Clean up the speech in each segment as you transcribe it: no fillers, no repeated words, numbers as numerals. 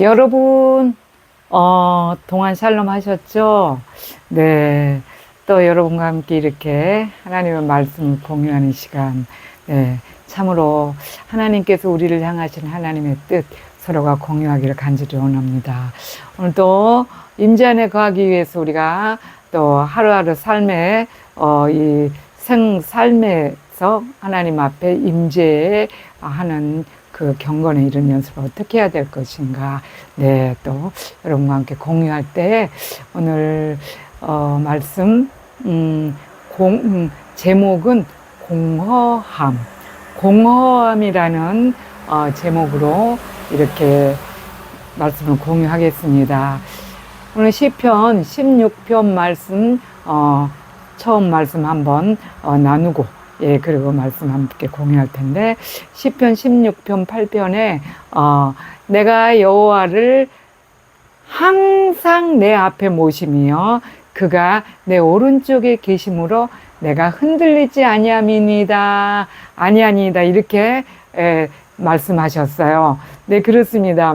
여러분, 동안 샬롬 하셨죠? 네. 또 여러분과 함께 이렇게 하나님의 말씀을 공유하는 시간. 네. 참으로 하나님께서 우리를 향하신 하나님의 뜻 서로가 공유하기를 간절히 원합니다. 오늘도 임재 안에 거하기 위해서 우리가 또 하루하루 삶에, 이 삶에서 하나님 앞에 임재하는 그 경건에 이런 연습을 어떻게 해야 될 것인가. 네, 또 여러분과 함께 공유할 때 오늘 말씀 제목은 공허함이라는 제목으로 이렇게 말씀을 공유하겠습니다. 오늘 시편 16편 말씀 처음 말씀 한번 나누고, 예, 그리고 말씀 함께 공유할 텐데, 시편 16편 8편에 내가 여호와를 항상 내 앞에 모시며 그가 내 오른쪽에 계심으로 내가 흔들리지 아니함이니이다 이렇게 말씀하셨어요. 네, 그렇습니다.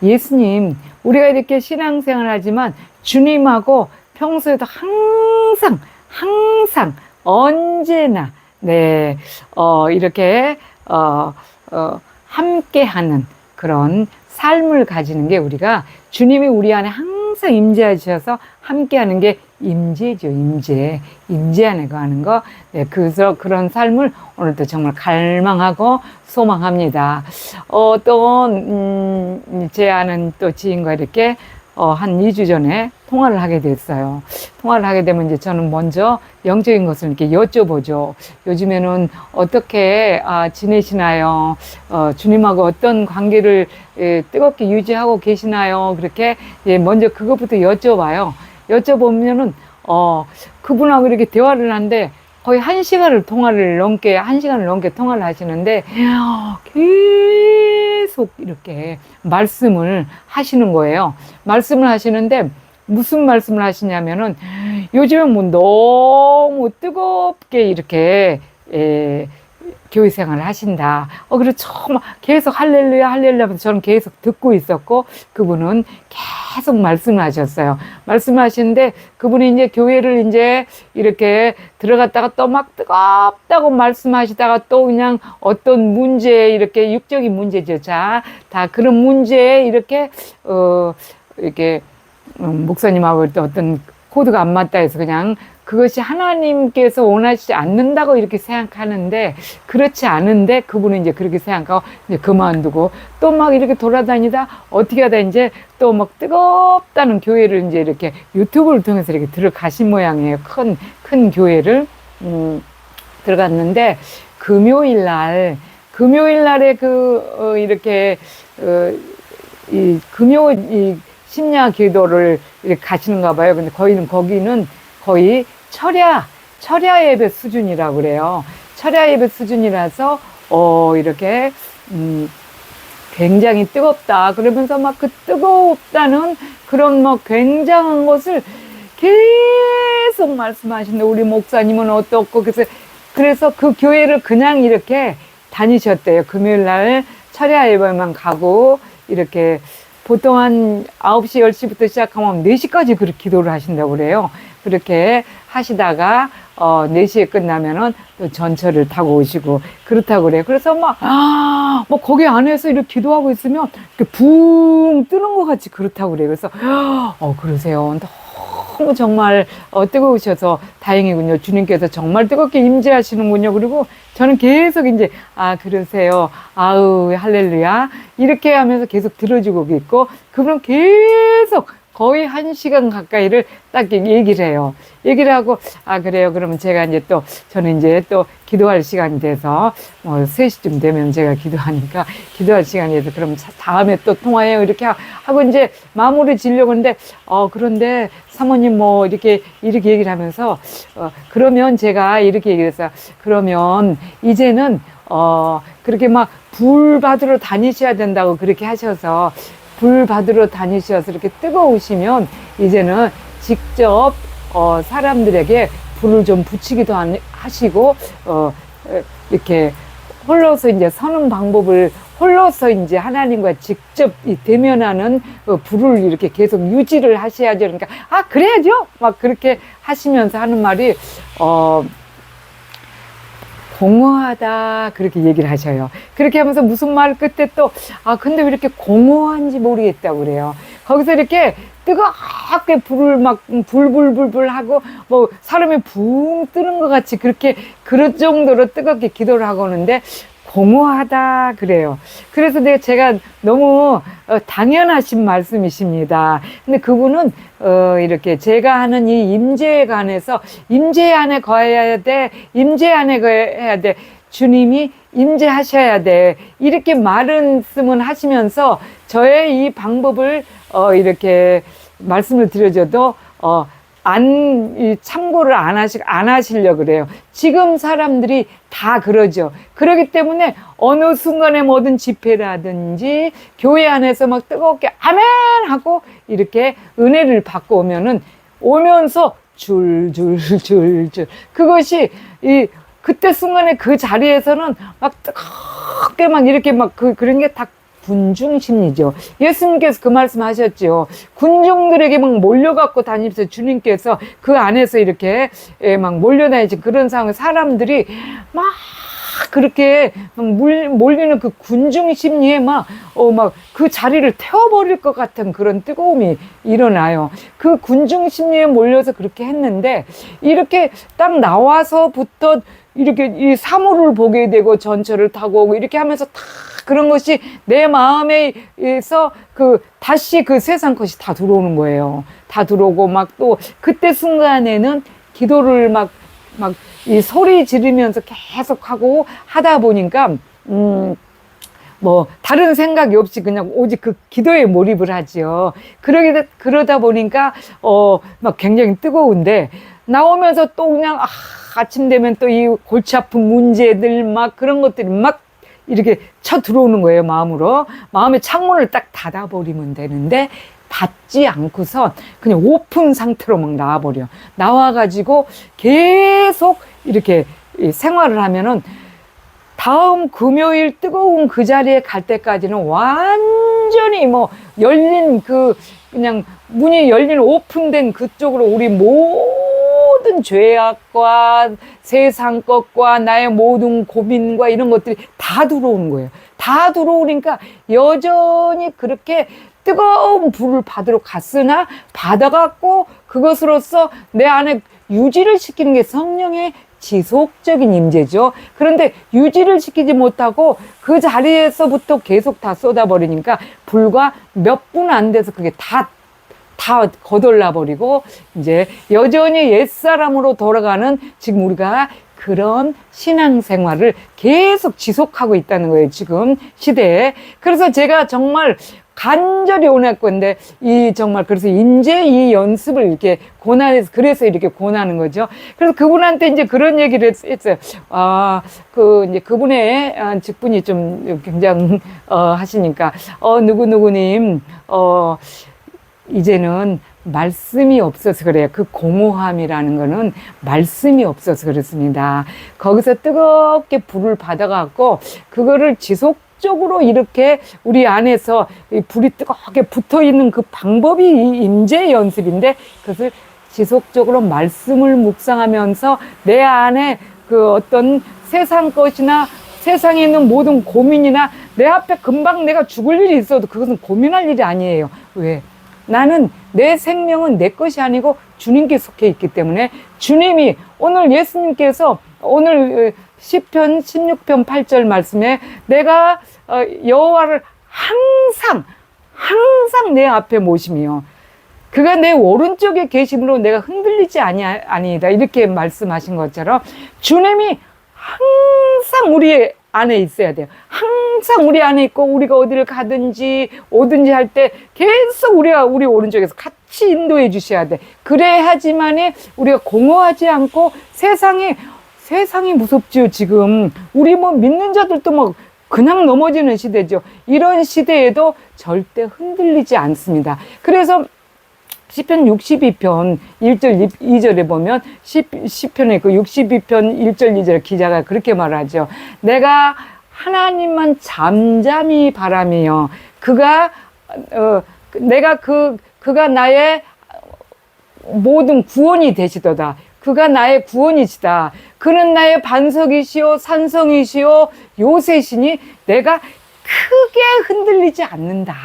예수님, 우리가 이렇게 신앙생활 하지만 주님하고 평소에도 항상 언제나 네, 이렇게 함께하는 그런 삶을 가지는 게, 우리가 주님이 우리 안에 항상 임재하셔서 함께하는 게 임재죠. 임재 안에 거하는 거. 네, 그래서 그런 삶을 오늘도 정말 갈망하고 소망합니다. 또 제 아는 또 지인과 이렇게 한 2주 전에 통화를 하게 됐어요. 통화를 하게 되면 이제 저는 먼저 영적인 것을 이렇게 여쭤보죠. 요즘에는 어떻게 지내시나요? 주님하고 어떤 관계를 뜨겁게 유지하고 계시나요? 그렇게 먼저 그것부터 여쭤봐요. 여쭤보면은 그분하고 이렇게 대화를 하는데 거의 1시간을 넘게 통화를 하시는데 계속 이렇게 말씀을 하시는 거예요. 말씀을 하시는데 무슨 말씀을 하시냐면은 요즘에 뭐 너무 뜨겁게 이렇게 교회 생활을 하신다. 그래서 처음 계속 할렐루야 하면서 저는 계속 듣고 있었고, 그분은 계속 말씀을 하셨어요. 말씀하시는데 그분이 이제 교회를 이제 이렇게 들어갔다가 또 막 뜨겁다고 말씀하시다가 또 그냥 어떤 문제, 이렇게 육적인 문제죠. 자, 다 그런 문제에 이렇게 목사님하고 또 어떤 코드가 안 맞다 해서 그냥 그것이 하나님께서 원하시지 않는다고 이렇게 생각하는데, 그렇지 않은데 그분은 이제 그렇게 생각하고 이제 그만두고 또 막 이렇게 돌아다니다 어떻게 하다 이제 또 막 뜨겁다는 교회를 이제 이렇게 유튜브를 통해서 이렇게 들어가신 모양이에요. 큰 교회를 들어갔는데, 금요일 날에 이렇게 이 심야 기도를 이렇게 가시는가 봐요. 근데 거기는 거의 철야 예배 수준이라고 그래요. 철야 예배 수준이라서 이렇게 굉장히 뜨겁다 그러면서 막 그 뜨겁다는 그런 막 굉장한 것을 계속 말씀하시는데, 우리 목사님은 어떻고, 그래서 그 교회를 그냥 이렇게 다니셨대요. 금요일 날 철야 예배만 가고, 이렇게 보통 한 9시, 10시부터 시작하면 4시까지 그렇게 기도를 하신다고 그래요. 그렇게 하시다가 4시에 끝나면은 또 전철을 타고 오시고 그렇다고 그래요. 그래서 뭐 거기 안에서 이렇게 기도하고 있으면 이렇게 붕 뜨는 것 같이 그렇다고 그래요. 그래서 그러세요. 너무 정말 뜨거우셔서 다행이군요. 주님께서 정말 뜨겁게 임재하시는군요. 그리고 저는 계속 이제 그러세요. 아우 할렐루야 이렇게 하면서 계속 들어주고 있고, 그분 계속 거의 1시간 가까이를 딱 얘기를 해요. 얘기를 하고, 그래요. 그러면 제가 이제 저는 이제 또 기도할 시간이 돼서, 3시쯤 되면 제가 기도하니까, 기도할 시간이 돼서, 그럼 다음에 또 통화해요. 이렇게 하고 이제 마무리 지려고 하는데, 그런데 사모님 이렇게 얘기를 하면서, 그러면 제가 이렇게 얘기를 했어요. 그러면 이제는, 그렇게 막 불 받으러 다니셔야 된다고 그렇게 하셔서, 불 받으러 다니셔서 이렇게 뜨거우시면 이제는 직접 사람들에게 불을 좀 붙이기도 하시고 이렇게 홀로서 이제 서는 방법을 홀로서 이제 하나님과 직접 대면하는 불을 이렇게 계속 유지를 하셔야죠. 그러니까, 그래야죠. 막 그렇게 하시면서 하는 말이, 공허하다. 그렇게 얘기를 하셔요. 그렇게 하면서 무슨 말 끝에 또, 근데 왜 이렇게 공허한지 모르겠다고 그래요. 거기서 이렇게 뜨겁게 불을 막 불불불불 하고 뭐 사람이 붕 뜨는 것 같이 그렇게 그럴 정도로 뜨겁게 기도를 하고 오는데 공허하다 그래요. 그래서 제가 너무 당연하신 말씀이십니다. 근데 그분은 이렇게 제가 하는 이 임재에 관해서 임재 안에 거해야 돼, 임재 안에 거해야 돼, 주님이 임재하셔야 돼, 이렇게 말씀은 하시면서 저의 이 방법을 이렇게 말씀을 드려줘도 참고를 안 하시려고 그래요. 지금 사람들이 다 그러죠. 그러기 때문에 어느 순간에 뭐든 집회라든지 교회 안에서 막 뜨겁게 아멘 하고 이렇게 은혜를 받고 오면서 줄줄줄줄 그것이 그때 순간에 그 자리에서는 막 뜨겁게 막 이렇게 막 그런 게 다 군중심리죠. 예수님께서 그 말씀 하셨죠. 군중들에게 막 몰려갖고 다니면서 주님께서 그 안에서 이렇게 막 몰려다니지 그런 상황, 사람들이 막 그렇게 막 몰리는 그 군중심리에 막 그 자리를 태워버릴 것 같은 그런 뜨거움이 일어나요. 그 군중심리에 몰려서 그렇게 했는데 이렇게 딱 나와서부터 이렇게 이 사물을 보게 되고 전철을 타고 오고 이렇게 하면서 다 그런 것이 내 마음에서 다시 그 세상 것이 다 들어오는 거예요. 다 들어오고 막 또 그때 순간에는 기도를 막 이 소리 지르면서 계속 하고 하다 보니까 뭐 다른 생각이 없이 그냥 오직 그 기도에 몰입을 하지요. 그러다 보니까 막 굉장히 뜨거운데 나오면서 또 그냥 아침 되면 또 이 골치 아픈 문제들 막 그런 것들이 막 이렇게 쳐 들어오는 거예요. 마음의 창문을 딱 닫아버리면 되는데 닫지 않고선 그냥 오픈 상태로 막 나와가지고 계속 이렇게 생활을 하면은 다음 금요일 뜨거운 그 자리에 갈 때까지는 완전히 뭐 열린 그냥 문이 열린 오픈된 그쪽으로 우리 모든 죄악과 세상 것과 나의 모든 고민과 이런 것들이 다 들어오는 거예요. 다 들어오니까 여전히 그렇게 뜨거운 불을 받으러 갔으나 받아갖고 그것으로서 내 안에 유지를 시키는 게 성령의 지속적인 임재죠. 그런데 유지를 시키지 못하고 그 자리에서부터 계속 다 쏟아버리니까 불과 몇 분 안 돼서 그게 다 거덜나 버리고 이제 여전히 옛사람으로 돌아가는 지금 우리가 그런 신앙생활을 계속 지속하고 있다는 거예요. 지금 시대에. 그래서 제가 정말 간절히 원했건데 정말 그래서 이제 이 연습을 이렇게 그래서 이렇게 권하는 거죠. 그래서 그분한테 이제 그런 얘기를 했어요. 이제 그분의 직분이 좀 굉장히 하시니까 누구누구님 이제는 말씀이 없어서 그래요. 그 공허함이라는 거는 말씀이 없어서 그렇습니다. 거기서 뜨겁게 불을 받아갖고 그거를 지속적으로 이렇게 우리 안에서 불이 뜨겁게 붙어 있는 그 방법이 임재 연습인데 그것을 지속적으로 말씀을 묵상하면서 내 안에 그 어떤 세상 것이나 세상에 있는 모든 고민이나 내 앞에 금방 내가 죽을 일이 있어도 그것은 고민할 일이 아니에요. 왜? 나는 내 생명은 내 것이 아니고 주님께 속해 있기 때문에 주님이 오늘 예수님께서 오늘 시편 16편 8절 말씀에 내가 여호와를 항상 내 앞에 모시며 그가 내 오른쪽에 계심으로 내가 흔들리지 아니이다 이렇게 말씀하신 것처럼 주님이 항상 우리 안에 있어야 돼요. 항상 우리 안에 있고 우리가 어디를 가든지 오든지 할 때 계속 우리 오른쪽에서 같이 인도해 주셔야 돼. 그래야지만이 우리가 공허하지 않고 세상이 무섭지요. 지금 우리 뭐 믿는 자들도 막 그냥 넘어지는 시대죠. 이런 시대에도 절대 흔들리지 않습니다. 그래서 시편 62편 1절 2절에 보면 시편의 그 62편 1절 2절 기자가 그렇게 말하죠. 내가 하나님만 잠잠히 바라며 그가 나의 모든 구원이 되시도다. 그가 나의 구원이시다. 그는 나의 반석이시오 산성이시오 요새시니 내가 크게 흔들리지 않는다.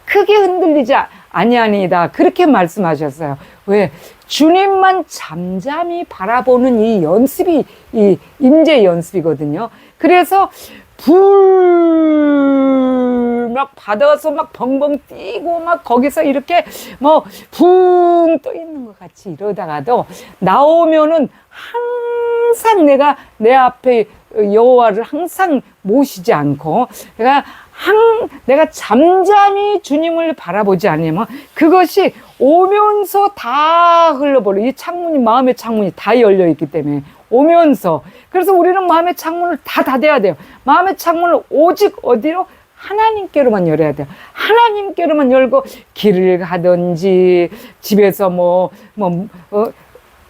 크게 흔들리지 아니하니이다. 그렇게 말씀하셨어요. 왜? 주님만 잠잠히 바라보는 이 연습이 이 임재 연습이거든요. 그래서 불 막 받아서 막 벙벙 뛰고 막 거기서 이렇게 뭐 붕 떠 있는 것 같이 이러다가도 나오면은 항상 내 앞에 여호와를 항상 모시지 않고 내가 잠잠히 주님을 바라보지 않으면 그것이 오면서 다 흘러버려. 이 창문이, 마음의 창문이 다 열려 있기 때문에 오면서. 그래서 우리는 마음의 창문을 다 닫아야 돼요. 마음의 창문을 오직 어디로? 하나님께로만 열어야 돼요. 하나님께로만 열고 길을 가든지 집에서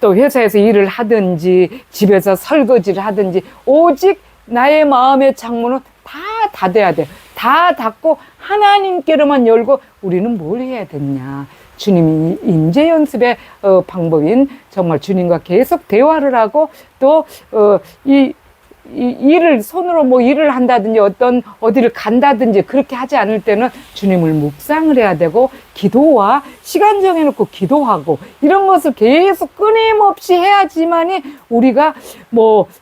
또 회사에서 일을 하든지 집에서 설거지를 하든지 오직 나의 마음의 창문은 다 닫아야 돼요. 다 닫고 하나님께로만 열고 우리는 뭘 해야 되냐. 주님이 임재 연습의 방법인 정말 주님과 계속 대화를 하고 또 일을 손으로 일을 한다든지 어디를 간다든지 그렇게 하지 않을 때는 주님을 묵상을 해야 되고 기도와 시간 정해놓고 기도하고 이런 것을 계속 끊임없이 해야지만이 우리가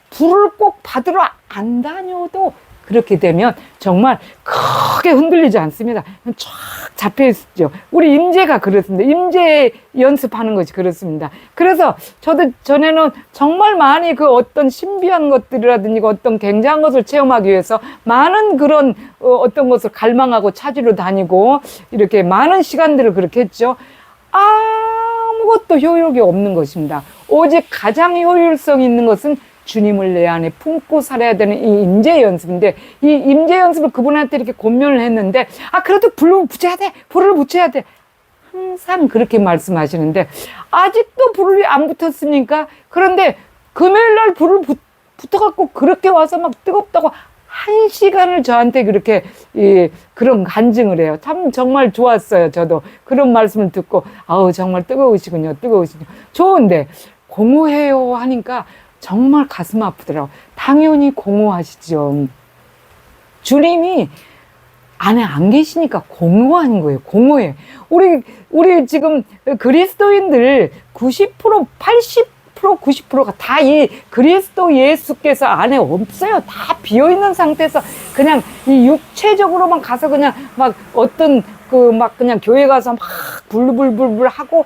불을 꼭 받으러 안 다녀도 그렇게 되면 정말 크게 흔들리지 않습니다. 쫙 잡혀 있죠. 우리 임재가 그렇습니다. 임재 연습하는 것이 그렇습니다. 그래서 저도 전에는 정말 많이 그 어떤 신비한 것들이라든지 어떤 굉장한 것을 체험하기 위해서 많은 그런 어떤 것을 갈망하고 찾으러 다니고 이렇게 많은 시간들을 그렇게 했죠. 아무것도 효력이 없는 것입니다. 오직 가장 효율성 있는 것은 주님을 내 안에 품고 살아야 되는 이 임재 연습인데 이 임재 연습을 그분한테 이렇게 권면을 했는데 그래도 불을 붙여야 돼. 불을 붙여야 돼. 항상 그렇게 말씀하시는데 아직도 불이 안 붙었으니까 그런데 금요일 날 불을 붙어갖고 그렇게 와서 막 뜨겁다고 1시간을 저한테 그렇게 그런 간증을 해요. 참 정말 좋았어요. 저도 그런 말씀을 듣고 정말 뜨거우시군요. 좋은데 공허해요 하니까 정말 가슴 아프더라고. 당연히 공허하시죠. 주님이 안에 안 계시니까 공허한 거예요. 공허해. 우리 지금 그리스도인들 90%, 80%, 90%가 다 이 그리스도 예수께서 안에 없어요. 다 비어있는 상태에서 그냥 이 육체적으로만 가서 그냥 막 그냥 교회 가서 막 불불불불 하고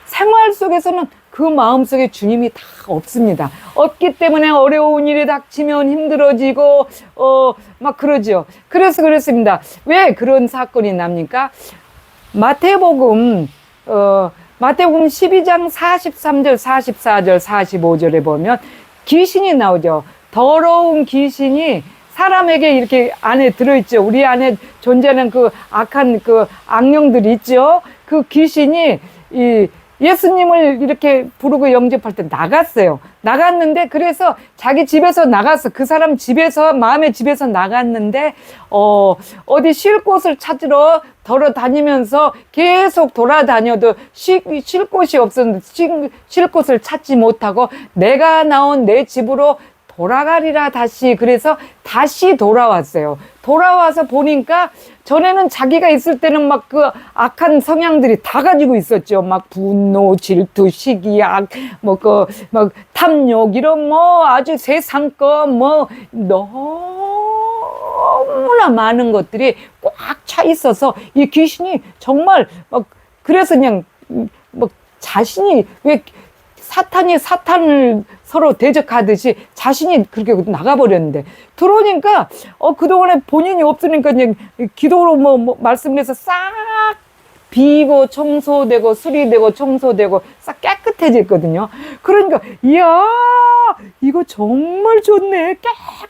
생활 속에서는 그 마음속에 주님이 다 없습니다. 없기 때문에 어려운 일이 닥치면 힘들어지고 막 그러죠. 그래서 그렇습니다. 왜 그런 사건이 납니까? 마태복음 12장 43절, 44절, 45절에 보면 귀신이 나오죠. 더러운 귀신이 사람에게 이렇게 안에 들어있죠. 우리 안에 존재하는 그 악한 그 악령들이 있죠. 그 귀신이 예수님을 이렇게 부르고 영접할 때 나갔어요. 나갔는데 그래서 자기 집에서 나갔어. 그 사람 집에서 마음의 집에서 나갔는데 어디 쉴 곳을 찾으러 돌아다니면서 계속 돌아다녀도 쉴 곳이 없었는데 쉴 곳을 찾지 못하고 내가 나온 내 집으로 돌아가리라 다시. 그래서 다시 돌아왔어요. 돌아와서 보니까 전에는 자기가 있을 때는 막 그 악한 성향들이 다 가지고 있었죠. 막 분노, 질투, 시기약, 막 탐욕 이런 아주 세상껏 너무나 많은 것들이 꽉 차 있어서 이 귀신이 정말 그래서 그냥 자신이 왜 사탄이 사탄을 서로 대적하듯이 자신이 그렇게 나가버렸는데 들어오니까 그동안에 본인이 없으니까 그냥 기도로 말씀해서 싹 비고 청소되고 수리되고 청소되고 싹 깨끗해졌거든요. 그러니까 이야 이거 정말 좋네.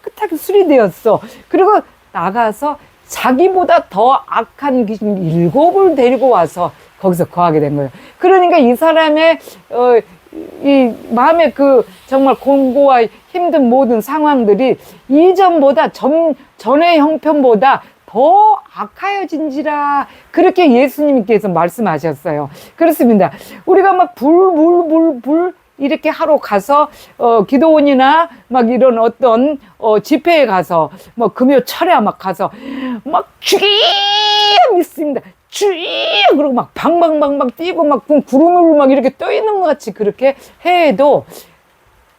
깨끗하게 수리되었어. 그리고 나가서 자기보다 더 악한 귀신 7을 데리고 와서 거기서 거하게 된 거예요. 그러니까 이 사람의 이 마음의 그 정말 공고와 힘든 모든 상황들이 이전보다 전의 형편보다 더 악하여진지라 그렇게 예수님께서 말씀하셨어요. 그렇습니다. 우리가 막 불 이렇게 하러 가서 기도원이나 막 이런 어떤 집회에 가서 뭐 금요철에 막 가서 막 주여 믿습니다. 주여 그러고 막 방방방방 뛰고 막 구름을 막 이렇게 떠 있는 것 같이 그렇게 해도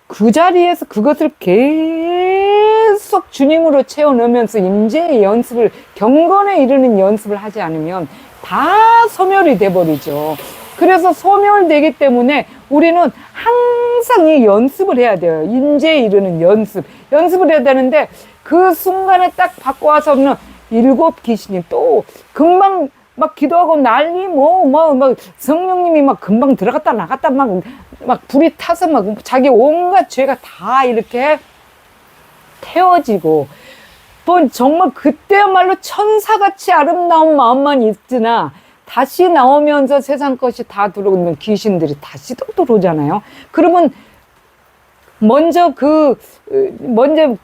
그 자리에서 그것을 계속 주님으로 채워넣으면서 임재의 연습을, 경건에 이르는 연습을 하지 않으면 다 소멸이 돼버리죠. 그래서 소멸되기 때문에 우리는 항상 이 연습을 해야 돼요. 임재에 이르는 연습을 해야 되는데 그 순간에 딱 바꿔와서는 7 귀신이 또 금방 막 기도하고 난리 막 성령님이 막 금방 들어갔다 나갔다 막 불이 타서 막 자기 온갖 죄가 다 이렇게 태워지고 또 정말 그때야말로 천사같이 아름다운 마음만 있으나 다시 나오면서 세상 것이 다 들어오면 귀신들이 다시 또 들어오잖아요. 그러면 먼저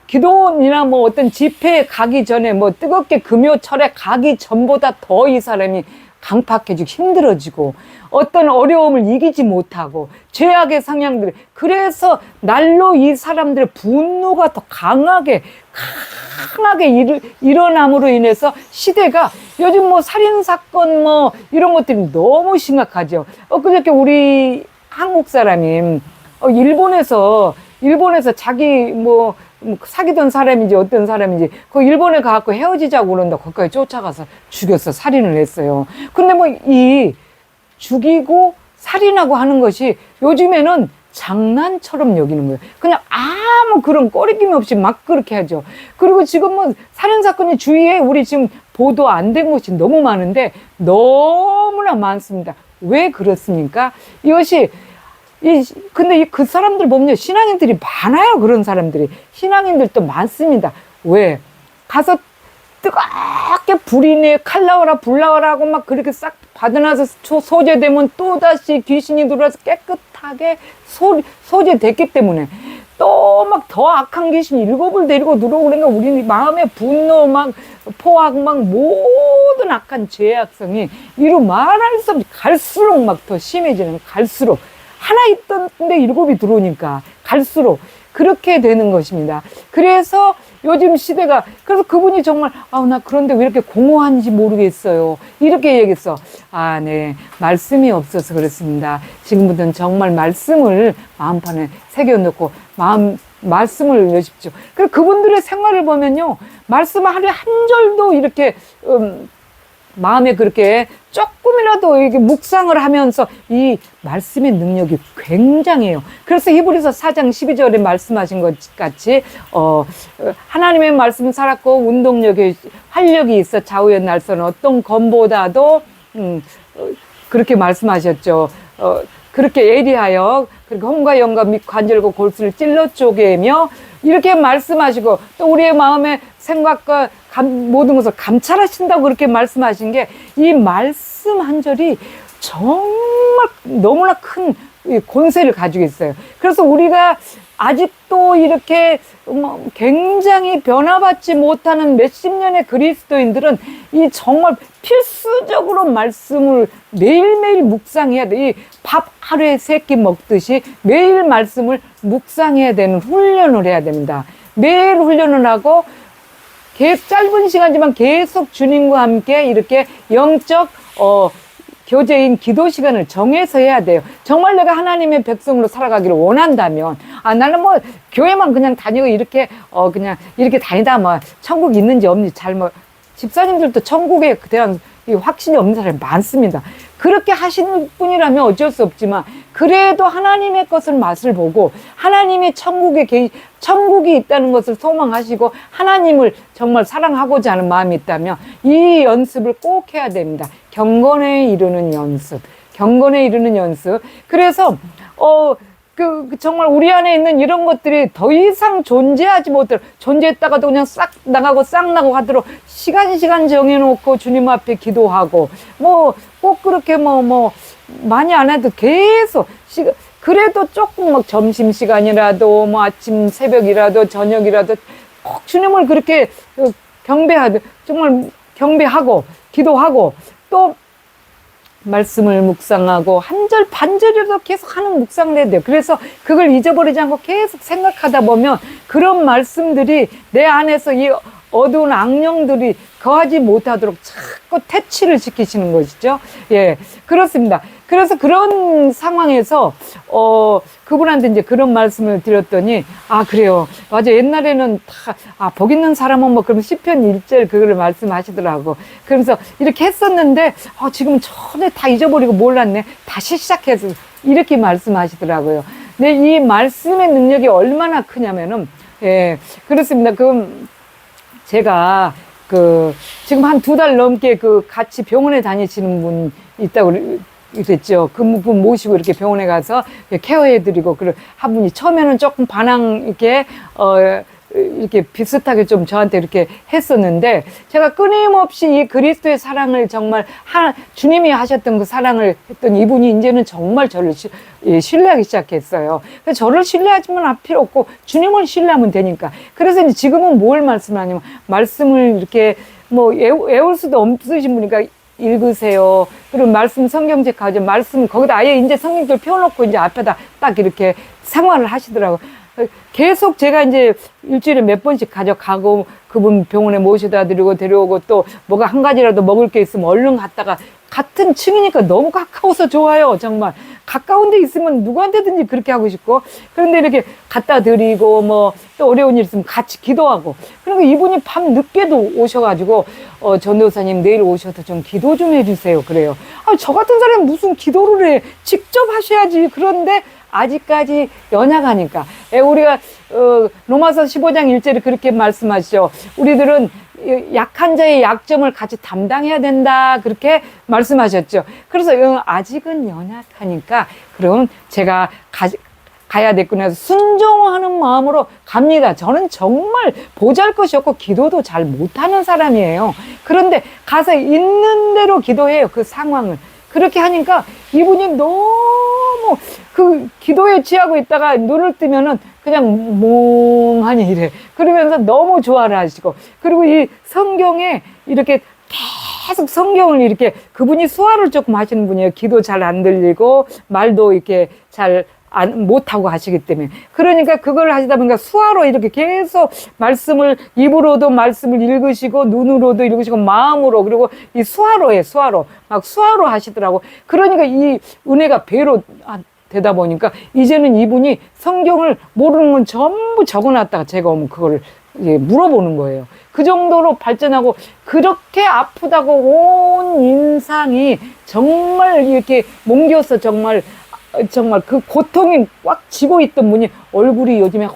기도원이나 뭐 어떤 집회에 가기 전에 뭐 뜨겁게 금요철에 가기 전보다 더 이 사람이 강팍해지고 힘들어지고 어떤 어려움을 이기지 못하고 죄악의 상향들, 그래서 날로 이 사람들의 분노가 더 강하게 일어남으로 인해서 시대가 요즘 뭐 살인사건 뭐 이런 것들이 너무 심각하죠. 그저께 우리 한국 사람이 일본에서 자기 뭐 사귀던 사람인지 어떤 사람인지 그 일본에 가갖고 헤어지자고 그런다 거기까지 쫓아가서 죽였어. 살인을 했어요. 근데 뭐 이 죽이고 살인하고 하는 것이 요즘에는 장난처럼 여기는 거예요. 그냥 아무 그런 꺼리낌 없이 막 그렇게 하죠. 그리고 지금 뭐 살인사건이 주위에 우리 지금 보도 안 된 곳이 너무 많은데 너무나 많습니다. 왜 그렇습니까? 이것이 근데 그 사람들 보면 신앙인들이 많아요. 그런 사람들이. 신앙인들도 많습니다. 왜? 가서 뜨겁게 불이네, 칼 나와라, 불 나와라 하고 막 그렇게 싹 받아놔서 소재되면 또다시 귀신이 들어와서 깨끗하게 소재됐기 때문에 또 막 더 악한 귀신이 7을 데리고 들어오니까 우리 마음의 분노, 막 포악, 막 모든 악한 죄악성이 이루 말할 수 없이 갈수록 막 더 심해지는, 갈수록. 하나 있던데 7이 들어오니까 갈수록 그렇게 되는 것입니다. 그래서 요즘 시대가, 그래서 그분이 정말 나 그런데 왜 이렇게 공허한지 모르겠어요. 이렇게 얘기했어. 네, 말씀이 없어서 그렇습니다. 지금부터는 정말 말씀을 마음판에 새겨놓고 말씀을 여십시오. 그리고 그분들의 생활을 보면요, 말씀 하루에 한 절도 이렇게 마음에 그렇게 조금이라도 이렇게 묵상을 하면서 이 말씀의 능력이 굉장해요. 그래서 히브리서 4장 12절에 말씀하신 것 같이 하나님의 말씀은 살았고 운동력이 활력이 있어 좌우의 날선 어떤 검보다도 그렇게 말씀하셨죠. 그렇게 예리하여 그렇게 혼과 영과 및 관절과 골수를 찔러 쪼개며 이렇게 말씀하시고 또 우리의 마음의 생각과 모든 것을 감찰하신다고 그렇게 말씀하신 게 이 말씀 한 절이 정말 너무나 큰 권세를 가지고 있어요. 그래서 우리가 아직도 이렇게 굉장히 변화받지 못하는 몇십 년의 그리스도인들은 이 정말 필수적으로 말씀을 매일매일 묵상해야 돼. 이 밥 하루에 3끼 먹듯이 매일 말씀을 묵상해야 되는 훈련을 해야 됩니다. 매일 훈련을 하고 짧은 시간이지만 계속 주님과 함께 이렇게 영적 교제인 기도 시간을 정해서 해야 돼요. 정말 내가 하나님의 백성으로 살아가기를 원한다면 나는 뭐 교회만 그냥 다니고 이렇게 그냥 이렇게 다니다 뭐 천국 있는지 없는지 집사님들도 천국에 대한 확신이 없는 사람이 많습니다. 그렇게 하시는 분이라면 어쩔 수 없지만 그래도 하나님의 것을 맛을 보고 하나님의 천국이 있다는 것을 소망하시고 하나님을 정말 사랑하고자 하는 마음이 있다면 이 연습을 꼭 해야 됩니다. 경건에 이르는 연습. 그래서 정말 우리 안에 있는 이런 것들이 더 이상 존재하지 못할, 존재했다가도 그냥 싹 나가고 하도록 시간 정해놓고 주님 앞에 기도하고, 꼭 그렇게 많이 안 해도 계속, 그래도 조금 막 점심시간이라도 뭐 아침 새벽이라도 저녁이라도 꼭 주님을 그렇게 경배하듯 정말 경배하고 기도하고 또 말씀을 묵상하고 한 절 반절이라도 계속 하는 묵상을 해야 돼요. 그래서 그걸 잊어버리지 않고 계속 생각하다 보면 그런 말씀들이 내 안에서 이 어두운 악령들이 거하지 못하도록 자꾸 퇴치를 시키시는 것이죠. 예, 그렇습니다. 그래서 그런 상황에서 그분한테 이제 그런 말씀을 드렸더니 아 그래요, 맞아, 옛날에는 다 복 있는 사람은 뭐 그럼 시편 1절 그거를 말씀하시더라고. 그러면서 이렇게 했었는데 지금 전에 다 잊어버리고 몰랐네, 다시 시작해서 이렇게 말씀하시더라고요. 근데 이 말씀의 능력이 얼마나 크냐면은 예, 그렇습니다. 제가 지금 한 2달 넘게 같이 병원에 다니시는 분 있다고 그랬죠. 그 분 모시고 이렇게 병원에 가서 케어해드리고, 한 분이 처음에는 조금 반항 이렇게 비슷하게 좀 저한테 이렇게 했었는데, 제가 끊임없이 이 그리스도의 사랑을 정말 주님이 하셨던 그 사랑을 했더니 이분이 이제는 정말 저를 신뢰하기 시작했어요. 그래서 저를 신뢰하지만 필요 없고 주님을 신뢰하면 되니까. 그래서 이제 지금은 뭘 말씀을 하냐면, 말씀을 이렇게 뭐 외울 수도 없으신 분이니까 읽으세요. 그리고 말씀 성경책 가져 말씀 거기다 아예 이제 성경책 펴놓고 이제 앞에다 딱 이렇게 생활을 하시더라고요. 계속 제가 이제 일주일에 몇 번씩 가져가고 그분 병원에 모셔다 드리고 데려오고, 또 뭐가 한 가지라도 먹을 게 있으면 얼른 갔다가, 같은 층이니까 너무 가까워서 좋아요. 정말 가까운 데 있으면 누구한테든지 그렇게 하고 싶고, 그런데 이렇게 갖다 드리고 뭐 또 어려운 일 있으면 같이 기도하고. 그리고 이분이 밤 늦게도 오셔가지고 전도사님 내일 오셔서 좀 기도 좀 해주세요 그래요. 저 같은 사람이 무슨 기도를 해, 직접 하셔야지. 그런데 아직까지 연약하니까. 우리가 로마서 15장 1절에 그렇게 말씀하시죠. 우리들은 약한 자의 약점을 같이 담당해야 된다, 그렇게 말씀하셨죠. 그래서 아직은 연약하니까 그럼 제가 가야 됐구나 해서 순종하는 마음으로 갑니다. 저는 정말 보잘것이 없고 기도도 잘 못하는 사람이에요. 그런데 가서 있는 대로 기도해요. 그 상황을. 그렇게 하니까 이분이 너무 기도에 취하고 있다가 눈을 뜨면은 그냥 몽하니 이래. 그러면서 너무 좋아를 하시고, 그리고 이 성경에 이렇게 계속 성경을 이렇게, 그분이 수화를 조금 하시는 분이에요. 기도 잘 안 들리고 말도 이렇게 잘 못하고 하시기 때문에. 그러니까 그걸 하시다 보니까 수화로 이렇게 계속 말씀을, 입으로도 말씀을 읽으시고 눈으로도 읽으시고 마음으로, 그리고 이 수화로 막 수화로 하시더라고. 그러니까 이 은혜가 배로 되다 보니까 이제는 이분이 성경을 모르는 건 전부 적어놨다가 제가 오면 그거를 물어보는 거예요. 그 정도로 발전하고, 그렇게 아프다고 온 인상이 정말 이렇게 뭉겨서 정말 그 고통이 꽉 쥐고 있던 분이 얼굴이 요즘에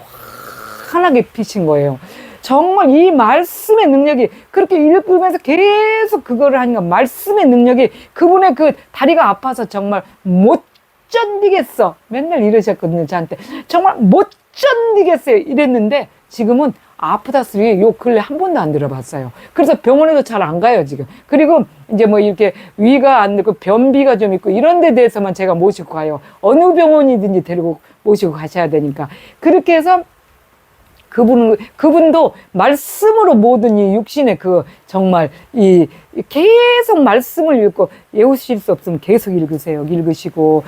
환하게 피신 거예요. 정말 이 말씀의 능력이, 그렇게 읽으면서 계속 그거를 하니까 말씀의 능력이, 그분의 그 다리가 아파서 정말 못 견디겠어 맨날 이러셨거든요. 저한테 정말 못 견디겠어요 이랬는데, 지금은 아프다 소리 요 근래 한 번도 안 들어봤어요. 그래서 병원에도 잘 안 가요 지금. 그리고 이제 뭐 이렇게 위가 안 되고 변비가 좀 있고 이런 데 대해서만 제가 모시고 가요. 어느 병원이든지 데리고 모시고 가셔야 되니까. 그렇게 해서 그분도 말씀으로 모든 이 육신의 정말 계속 말씀을 읽고, 외우실 수 없으면 계속 읽으세요. 읽으시고,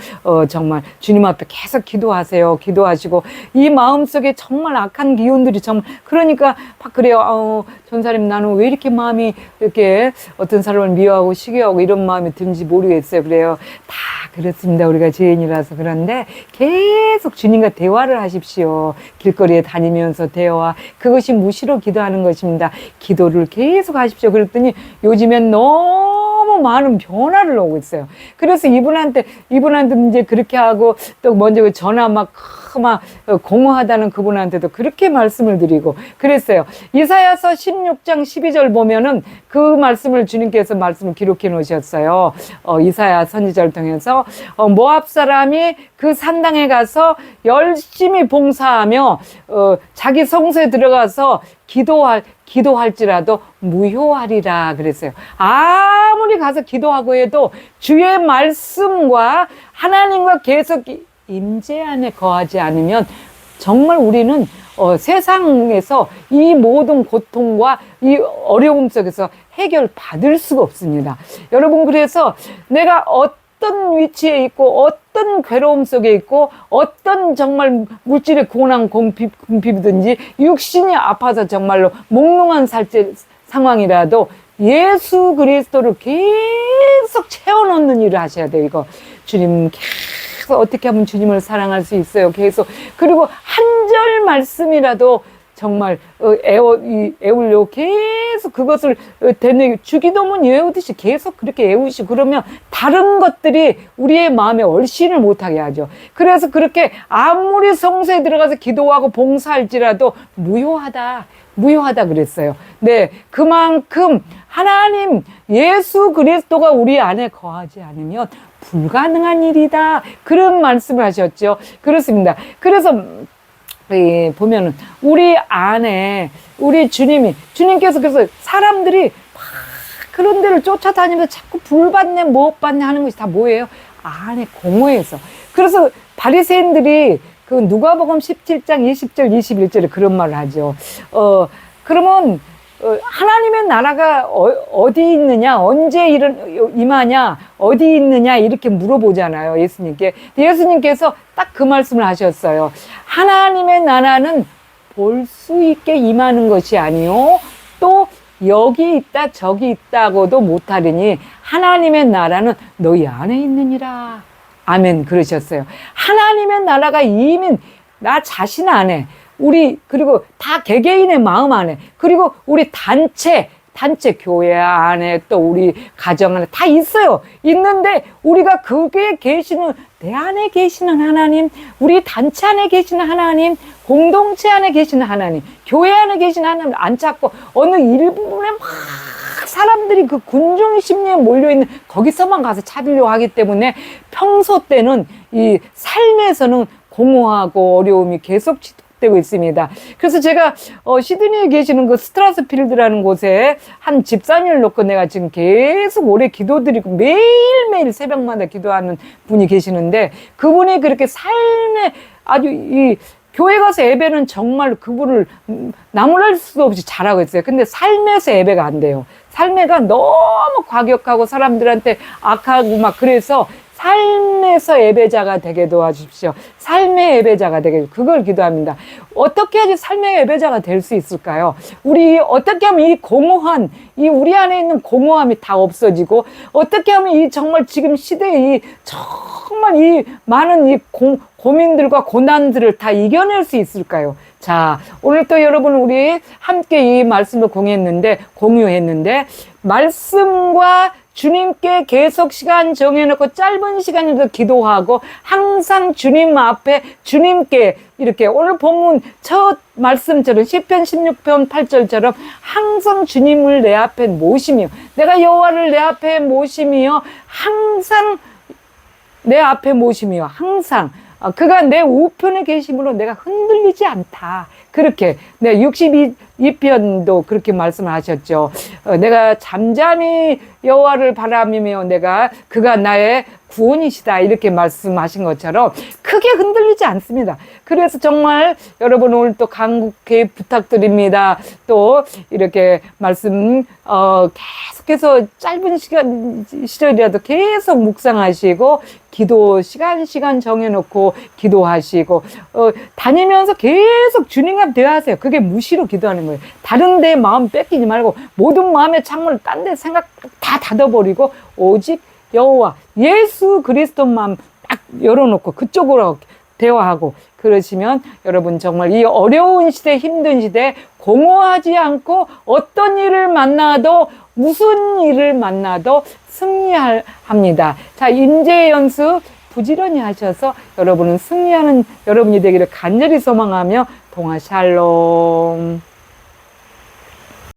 정말 주님 앞에 계속 기도하시고, 이 마음속에 정말 악한 기운들이 정말, 그러니까 막 그래요. 전사님, 나는 왜 이렇게 마음이 이렇게 어떤 사람을 미워하고 시기하고 이런 마음이 드는지 모르겠어요. 그래요. 다 그렇습니다. 우리가 죄인이라서. 그런데 계속 주님과 대화를 하십시오. 길거리에 다니면서 대화. 그것이 무시로 기도하는 것입니다. 기도를 계속 하십시오. 그랬더니 요즘엔 너무 많은 변화를 오고 있어요. 그래서 이분한테 이제 그렇게 하고, 또 먼저 전화 막 공허하다는 그분한테도 그렇게 말씀을 드리고 그랬어요. 이사야서 16장 12절 보면은 그 말씀을 주님께서 말씀을 기록해 놓으셨어요. 이사야 선지자를 통해서 모압 사람이 그 산당에 가서 열심히 봉사하며 자기 성소에 들어가서 기도할지라도 무효하리라 그랬어요. 아무리 가서 기도하고 해도 주의 말씀과 하나님과 계속 임재 안에 거하지 않으면 정말 우리는 세상에서 이 모든 고통과 이 어려움 속에서 해결받을 수가 없습니다. 여러분, 그래서 내가 어떤 위치에 있고 어떤 괴로움 속에 있고 어떤 정말 물질의 고난 궁핍이든지 육신이 아파서 정말로 몽롱한 상황이라도 예수 그리스도를 계속 채워넣는 일을 하셔야 돼요. 이거 주님 계속 어떻게 하면 주님을 사랑할 수 있어요. 계속. 그리고 한 절 말씀이라도 정말 애울려 계속 그것을 주기도문 외우듯이 계속 그렇게 외우시고, 그러면 다른 것들이 우리의 마음에 얼씬을 못하게 하죠. 그래서 그렇게 아무리 성소에 들어가서 기도하고 봉사할지라도 무효하다 그랬어요. 네, 그만큼 하나님 예수 그리스도가 우리 안에 거하지 않으면 불가능한 일이다, 그런 말씀을 하셨죠. 그렇습니다. 그래서 보면은 우리 안에 우리 주님께서 그래서 사람들이 막 그런 데를 쫓아다니면서 자꾸 불 받네 못 받네 하는 것이 다 뭐예요? 안에 공허해서. 그래서 바리새인들이 그 누가복음 17장 20절 21절에 그런 말을 하죠. 그러면 하나님의 나라가 어디 있느냐, 언제 임하냐, 어디 있느냐 이렇게 물어보잖아요, 예수님께. 예수님께서 딱 그 말씀을 하셨어요. 하나님의 나라는 볼 수 있게 임하는 것이 아니요, 또 여기 있다 저기 있다고도 못하리니 하나님의 나라는 너희 안에 있느니라. 아멘, 그러셨어요. 하나님의 나라가 이미 나 자신 안에, 그리고 다 개개인의 마음 안에, 그리고 우리 단체 교회 안에, 또 우리 가정 안에 다 있어요. 있는데 우리가 거기에 계시는, 내 안에 계시는 하나님, 우리 단체 안에 계시는 하나님, 공동체 안에 계시는 하나님, 교회 안에 계시는 하나님 안 찾고 어느 일부분에 막 사람들이 그 군중 심리에 몰려있는 거기서만 가서 찾으려고 하기 때문에 평소 때는 이 삶에서는 공허하고 어려움이 계속 되고 있습니다. 그래서 제가 시드니에 계시는 그 스트라스필드라는 곳에 한 집사님을 놓고 내가 지금 계속 오래 기도드리고 매일매일 새벽마다 기도하는 분이 계시는데, 그분이 그렇게 삶에 아주 이 교회 가서 예배는 정말 그분을 나무랄 수도 없이 잘하고 있어요. 근데 삶에서 예배가 안 돼요. 삶에가 너무 과격하고 사람들한테 악하고 막, 그래서 삶에서 예배자가 되게 도와주십시오. 삶의 예배자가 되게, 그걸 기도합니다. 어떻게 해야지 삶의 예배자가 될 수 있을까요? 우리 어떻게 하면 이 공허한, 우리 안에 있는 공허함이 다 없어지고, 어떻게 하면 이 정말 지금 시대에 정말 이 많은 고민들과 고난들을 다 이겨낼 수 있을까요? 자, 오늘 또 여러분 우리 함께 이 말씀을 공유했는데 말씀과 주님께 계속 시간 정해놓고 짧은 시간에도 기도하고 항상 주님 앞에 주님께 이렇게 오늘 본문 첫 말씀처럼 시편 16편 8절처럼 항상 주님을 내 앞에 모시며, 내가 여호와를 내 앞에 모시며 항상 내 앞에 모시며 항상 그가 내 우편에 계심으로 내가 흔들리지 않다. 그렇게 62편도 그렇게 말씀을 하셨죠. 내가 잠잠히 여호와를 바라보며 그가 나의 구원이시다, 이렇게 말씀하신 것처럼 크게 흔들리지 않습니다. 그래서 정말 여러분 오늘 또 간곡히 부탁드립니다. 또 이렇게 말씀 계속해서 짧은 시절이라도 계속 묵상하시고 기도 시간 정해놓고 기도하시고 다니면서 계속 주님과 대화하세요. 그게 무시로 기도하는 거예요. 다른 데 마음 뺏기지 말고 모든 마음의 창문을 딴 데 생각 다 닫아버리고 오직 여호와 예수 그리스도만 딱 열어놓고 그쪽으로 대화하고 그러시면 여러분 정말 이 어려운 시대, 힘든 시대 공허하지 않고 어떤 일을 만나도 무슨 일을 만나도 승리합니다. 자, 인재 연습 부지런히 하셔서 여러분은 승리하는 여러분이 되기를 간절히 소망하며 동화 샬롬.